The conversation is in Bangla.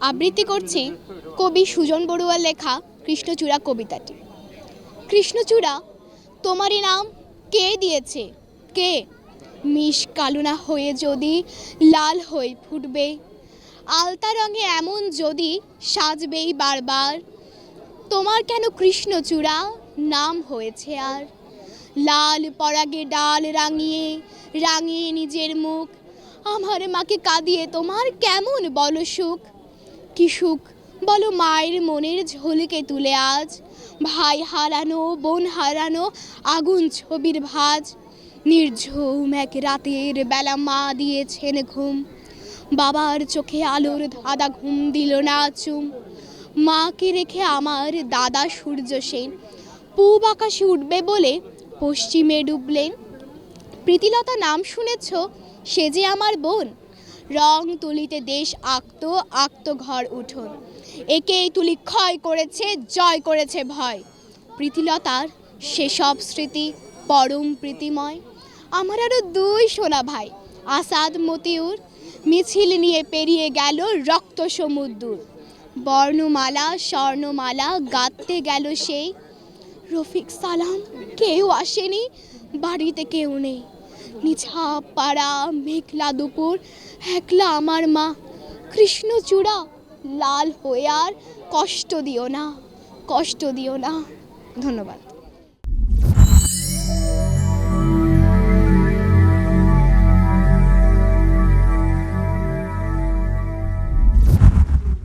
আবৃত্তি করছি কবি সুজন বড়ুয়ার লেখা কৃষ্ণচূড়া কবিতাটি। কৃষ্ণচূড়া তোমারই নাম কে দিয়েছে, কে? মিশ কালুনা হয়ে যদি লাল হয়ে ফুটবে, আলতা রঙে এমন যদি সাজবেই বারবার, তোমার কেন কৃষ্ণচূড়া নাম হয়েছে আর? লাল পরাগে ডাল রাঙিয়ে রাঙিয়ে নিজের মুখ, আমার মাকে কাঁদিয়ে তোমার কেমন বলো সুখ? কি সুখ বলো মায়ের মনের ঝোলকে তুলে আজ, ভাই হারানো বোন হারানো আগুন ছবির ভাঁজ। নির্ঝুম এক রাতের বেলা মা দিয়েছেন ঘুম, বাবার চোখে আলোর ধাঁধা ঘুম দিল না চুম। মাকে রেখে আমার দাদা সূর্য সেন পূব আকাশে উঠবে বলে পশ্চিমে ডুবলেন। প্রীতিলতা নাম শুনেছ, সে যে আমার বোন, রং তুলিতে দেশ আঁকত আঁকত ঘর উঠোন, একেই তুলি ক্ষয় করেছে জয় করেছে ভয়। প্রীতিলতার সেসব স্মৃতি পরম প্রীতিময়। আমার আরও দুই সোনা ভাই আসাদ মতিউর, মিছিল নিয়ে পেরিয়ে গেল রক্ত সমুদ্র। বর্ণমালা স্বর্ণমালা গাঁথতে গেল সেই, রফিক সালাম কেউ আসেনি, বাড়িতে কেউ নেই। নিঝাপ পাড়া মেঘলা দুপুর, একলা আমার মা। কৃষ্ণচূড়া লাল হয়ে আর কষ্ট দিও না, কষ্ট দিও না। ধন্যবাদ।